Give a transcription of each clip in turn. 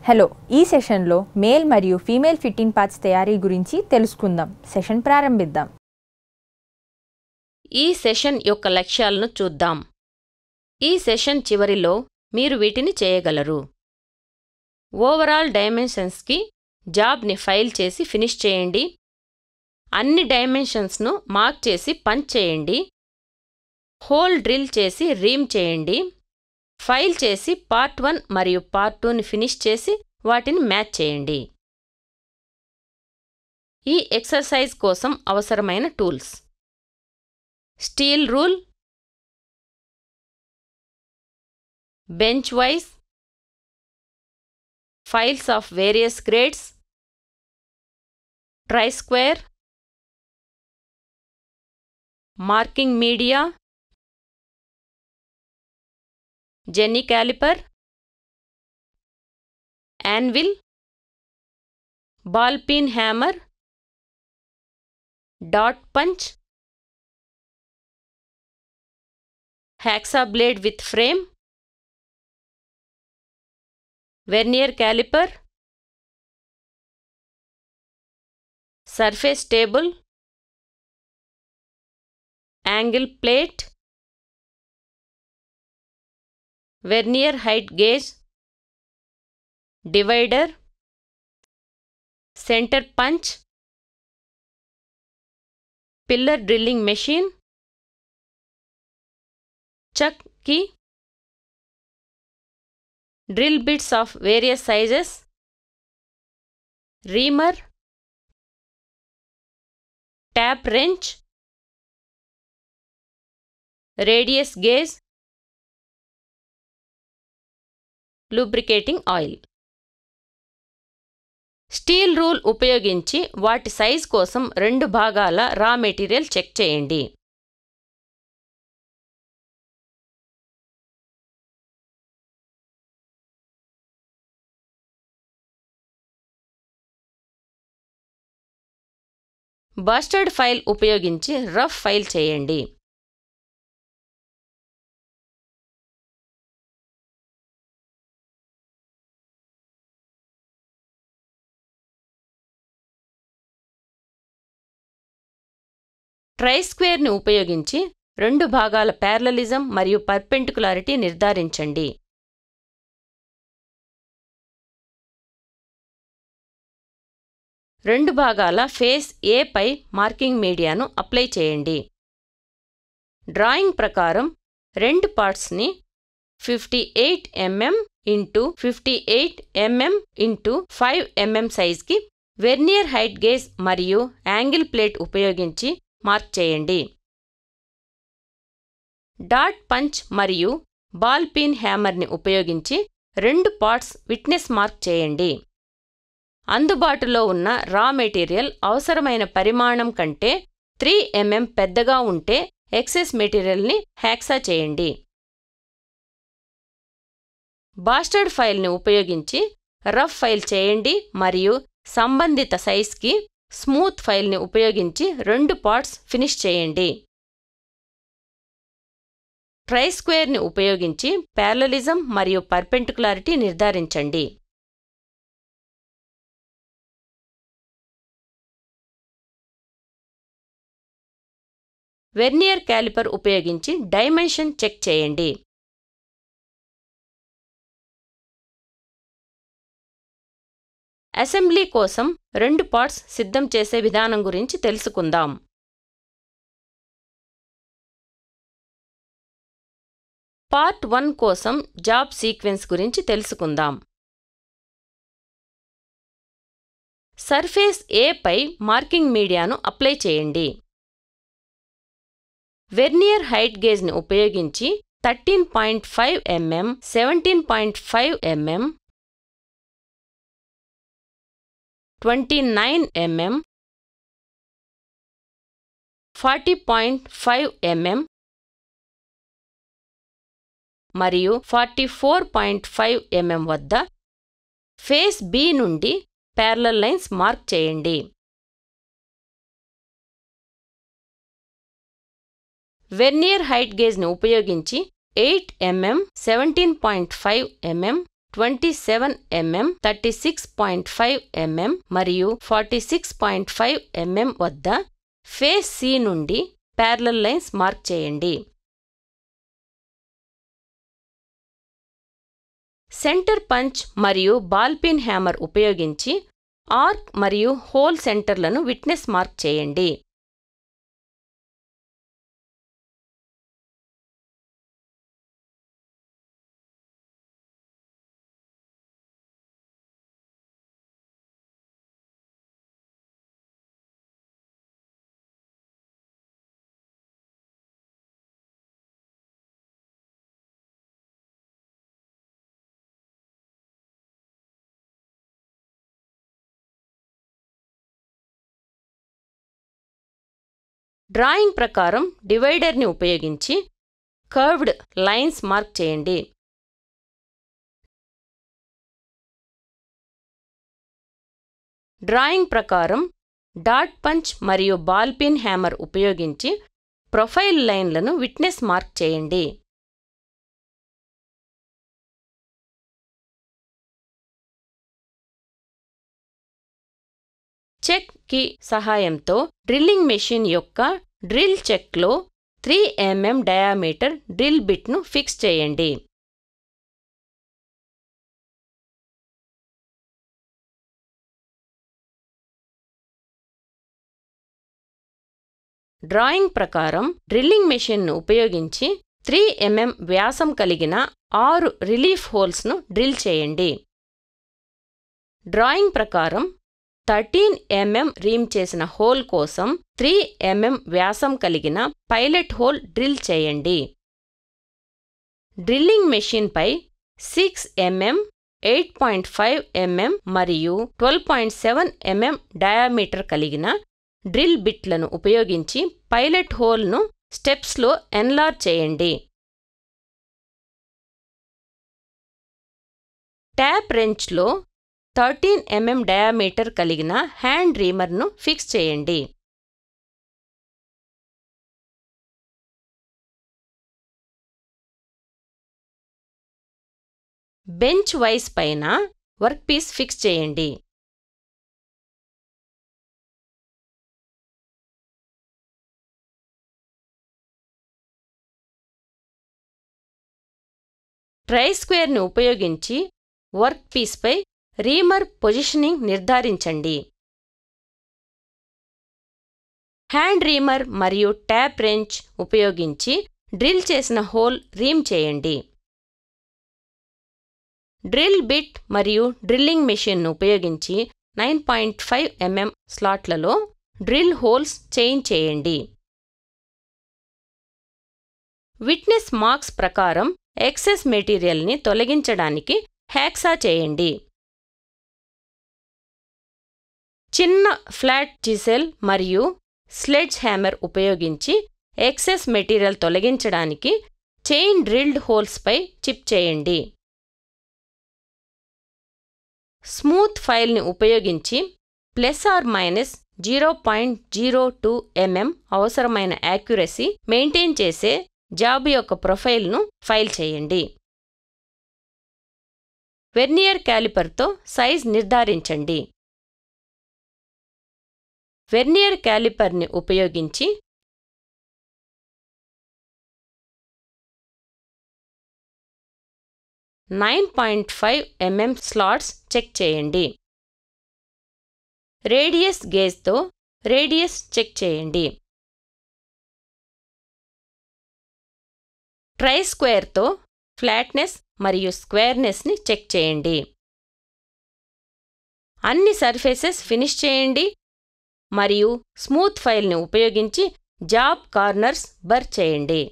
Hello, ఈ సెషన్లో male మరియు ఫీమేల్ ఫిట్టింగ్ పార్ట్స్ తయారీ గురించి తెలుసుకుందాం. సెషన్ ప్రారంభిద్దాం. ఈ సెషన్ యొక్క లక్ష్యాలను చూద్దాం. ఈ సెషన్ చివరిలో మీరు వీటిని చేయగలరు. ఓవరాల్ డైమెన్షన్స్కి జాబ్ని ఫైల్ చేసి ఫినిష్ చేయండి. అన్ని డైమెన్షన్స్ను మార్క్ చేసి పంచ్ చేయండి. హోల్ డ్రిల్ చేసి రీమ్ చేయండి. ఫైల్ చేసి పార్ట్ 1 మరియు పార్ట్ 2ని ఫినిష్ చేసి వాటిని మ్యాచ్ చేయండి. ఈ ఎక్సర్సైజ్ కోసం అవసరమైన tools: steel rule, bench wise, files of various grades, try square, marking media, jenny calliper, anvil, ball pin hammer, dot punch, hacksaw blade with frame, vernier calliper, surface table, angle plate, vernier height gauge, divider, centre punch, pillar drilling machine, chuck key, drill bits of various sizes, reamer, tap wrench, radius gauge, lubricating oil. Steel rule ఉపయోగించి వాటి size కోసం 2 భాగాల raw material check చేయండి. Bastard file ఉపయోగించి rough file చేయండి. Try స్క్వేర్ని ఉపయోగించి 2 భాగాల ప్యారలలిజం మరియు పర్పెండిక్యులారిటీ నిర్ధారించండి. రెండు భాగాల ఫేస్ ఏ పై మార్కింగ్ మీడియాను అప్లై చేయండి. డ్రాయింగ్ ప్రకారం 2 పార్ట్స్ని 58 mm x 58 mm x 5 mm సైజ్కి వెర్నియర్ హైట్ గేజ్ మరియు యాంగిల్ ప్లేట్ ఉపయోగించి మార్క్ చేయండి. డాట్ పంచ్ మరియు బాల్ పిన్ హ్యామర్ని ఉపయోగించి 2 పార్ట్స్ విట్నెస్ మార్క్ చేయండి. అందుబాటులో ఉన్న రా మెటీరియల్ అవసరమైన పరిమాణం కంటే 3 mm పెద్దగా ఉంటే ఎక్సెస్ మెటీరియల్ని హ్యాక్సా చేయండి. బాస్టర్డ్ ఫైల్ని ఉపయోగించి రఫ్ ఫైల్ చేయండి మరియు సంబంధిత సైజ్కి స్మూత్ ఫైల్ని ఉపయోగించి 2 పార్ట్స్ ఫినిష్ చేయండి. ట్రై స్క్వేర్ని ఉపయోగించి ప్యారలలిజం మరియు పర్పెండిక్యులారిటీ నిర్ధారించండి. వెర్నియర్ క్యాలిపర్ ఉపయోగించి డైమెన్షన్ చెక్ చేయండి. అసెంబ్లీ కోసం 2 పార్ట్స్ సిద్ధం చేసే విధానం గురించి తెలుసుకుందాం. పార్ట్ 1 కోసం జాబ్ సీక్వెన్స్ గురించి తెలుసుకుందాం. సర్ఫేస్ ఏ పై మార్కింగ్ మీడియాను అప్లై చేయండి. వెర్నియర్ హైట్ గేజ్ని ఉపయోగించి 13.5 mm, 17.5 mm, 29 mm, 40.5 mm మరియు 44.5 mm వద్ద ఫేస్ బి నుండి ప్యారలల్ లైన్స్ మార్క్ చేయండి. వెర్నియర్ హైట్ గేజ్ని ఉపయోగించి 8 mm, 17.5 mm, 27 mm, 36.5 mm మరియు 46.5 mm వద్ద ఫేస్ C నుండి ప్యారలల్ లైన్స్ మార్క్ చేయండి. సెంటర్ పంచ్ మరియు బాల్ పిన్ హ్యామర్ ఉపయోగించి ఆర్క్ మరియు హోల్ సెంటర్లను విట్నెస్ మార్క్ చేయండి. డ్రాయింగ్ ప్రకారం డివైడర్ని ఉపయోగించి కర్వ్డ్ లైన్స్ మార్క్ చేయండి. డ్రాయింగ్ ప్రకారం డాట్ పంచ్ మరియు బాల్ పిన్ హ్యామర్ ఉపయోగించి ప్రొఫైల్ లైన్లను విట్నెస్ మార్క్ చేయండి. చెక్ కీ సహాయంతో డ్రిల్లింగ్ మెషిన్ యొక్క డ్రిల్ చెక్లో 3 mm డయామీటర్ డ్రిల్ బిట్ను ఫిక్స్ చేయండి. డ్రాయింగ్ ప్రకారం డ్రిల్లింగ్ మెషిన్ను ఉపయోగించి 3 mm వ్యాసం కలిగిన 6 రిలీఫ్ హోల్స్ను డ్రిల్ చేయండి. డ్రాయింగ్ ప్రకారం 13 mm రీమ్ చేసిన హోల్ కోసం 3 mm వ్యాసం కలిగిన పైలట్ హోల్ డ్రిల్ చేయండి. డ్రిల్లింగ్ మెషిన్పై 6 mm, 8.5 mm మరియు 12.7 mm డయామీటర్ కలిగిన డ్రిల్ బిట్లను ఉపయోగించి పైలట్ హోల్ను స్టెప్స్లో ఎన్లార్జ్ చేయండి. ట్యాప్ రెంచ్లో 13 mm డయామీటర్ కలిగిన హ్యాండ్ రీమర్ను ఫిక్స్ చేయండి. బెంచ్ వైస్ పైన వర్క్ పీస్ ఫిక్స్ చేయండి. ట్రై స్క్వేర్ని ఉపయోగించి వర్క్ పీస్పై రీమర్ పొజిషనింగ్ నిర్ధారించండి. హ్యాండ్ రీమర్ మరియు ట్యాప్ రెంచ్ ఉపయోగించి డ్రిల్ చేసిన హోల్ రీమ్ చేయండి. డ్రిల్ బిట్ మరియు డ్రిల్లింగ్ మెషిన్ను ఉపయోగించి 9.5 mm స్లాట్లలో డ్రిల్ హోల్స్ చైన్ చేయండి. విట్నెస్ మార్క్స్ ప్రకారం ఎక్సెస్ మెటీరియల్ని తొలగించడానికి హ్యాక్సా చేయండి. చిన్న ఫ్లాట్ చిసెల్ మరియు స్లెడ్జ్ హ్యామర్ ఉపయోగించి ఎక్సెస్ మెటీరియల్ తొలగించడానికి చైన్ డ్రిల్డ్ హోల్స్పై చిప్ చేయండి. స్మూత్ ఫైల్ని ఉపయోగించి ±0.02 mm అవసరమైన యాక్యురసీ మెయింటైన్ చేసే జాబ్ యొక్క ప్రొఫైల్ను ఫైల్ చేయండి. వెర్నియర్ క్యాలిపర్తో సైజ్ నిర్ధారించండి. వెర్నియర్ క్యాలిపర్ని ఉపయోగించి .5 స్లాట్స్ చెక్ చేయండి. రేడియస్ గేజ్తో రేడియస్ చెక్ చేయండి. ట్రై స్క్వేర్తో ఫ్లాట్నెస్ మరియు స్క్వేర్నెస్ని చెక్ చేయండి. అన్ని సర్ఫేసెస్ ఫినిష్ చేయండి మరియు స్మూత్ ఫైల్ని ఉపయోగించి జాబ్ కార్నర్స్ బర్ చేయండి.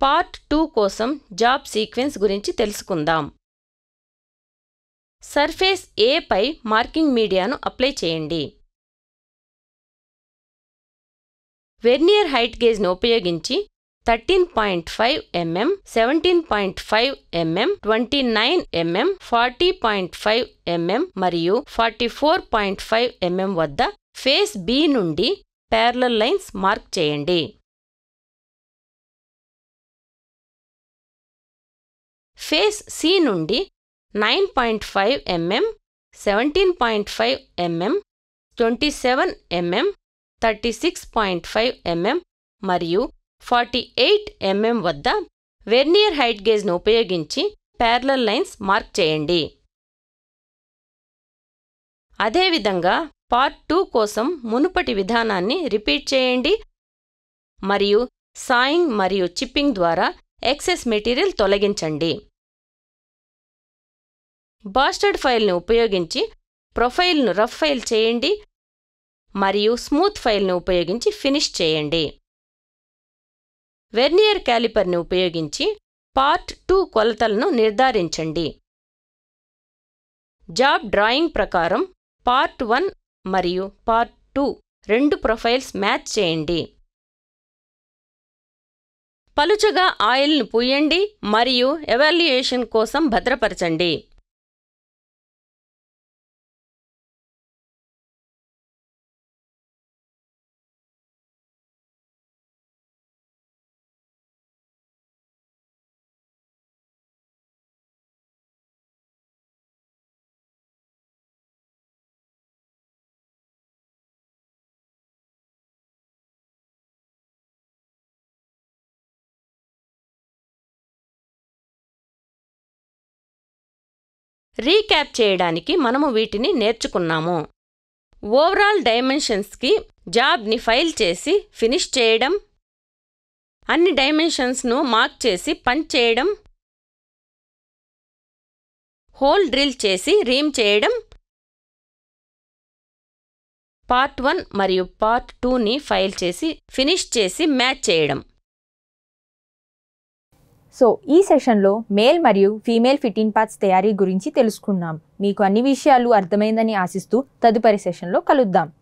పార్ట్ 2 కోసం జాబ్ సీక్వెన్స్ గురించి తెలుసుకుందాం. సర్ఫేస్ A పై మార్కింగ్ మీడియాను అప్లై చేయండి. వెర్నియర్ హైట్ గేజ్ను ఉపయోగించి 13.5 mm, 17.5 mm, 29 mm, 40.5 mm మరియు 44.5 mm వద్ద ఫేస్ B నుండి ప్యారలల్ లైన్స్ మార్క్ చేయండి. ఫేస్ సి నుండి 9.5 mm, 17.5 mm, 27 mm, 36.5 mm మరియు 48 mm వద్ద వెర్నియర్ హైట్ గేజ్ను ఉపయోగించి ప్యారలల్ లైన్స్ మార్క్ చేయండి. అదేవిధంగా పార్ట్ 2 కోసం మునుపటి విధానాన్ని రిపీట్ చేయండి మరియు సాయింగ్ మరియు చిప్పింగ్ ద్వారా ఎక్సెస్ మెటీరియల్ తొలగించండి. బాస్టర్డ్ ఫైల్ను ఉపయోగించి ప్రొఫైల్ను రఫ్ ఫైల్ చేయండి మరియు స్మూత్ ఫైల్ను ఉపయోగించి ఫినిష్ చేయండి. వెర్నియర్ క్యాలిపర్ని ఉపయోగించి పార్ట్ 2 కొలతలను నిర్ధారించండి. జాబ్ డ్రాయింగ్ ప్రకారం పార్ట్ 1 మరియు పార్ట్ 2 రెండు ప్రొఫైల్స్ మ్యాచ్ చేయండి. పలుచగా ఆయిల్ను పూయండి మరియు ఎవాల్యుయేషన్ కోసం భద్రపరచండి. రీక్యాప్ చేయడానికి మనము వీటిని నేర్చుకున్నాము. ఓవరాల్ డైమెన్షన్స్కి జాబ్ని ఫైల్ చేసి ఫినిష్ చేయడం, అన్ని డైమెన్షన్స్ను మార్క్ చేసి పంచ్ చేయడం, హోల్ డ్రిల్ చేసి రీమ్ చేయడం, పార్ట్ 1 మరియు పార్ట్ 2ని ఫైల్ చేసి ఫినిష్ చేసి మ్యాచ్ చేయడం. సో ఈ సెషన్లో మేల్ మరియు ఫీమేల్ ఫిట్టింగ్ పార్ట్స్ తయారీ గురించి తెలుసుకున్నాం. మీకు అన్ని విషయాలు అర్థమైందని ఆశిస్తూ తదుపరి సెషన్లో కలుద్దాం.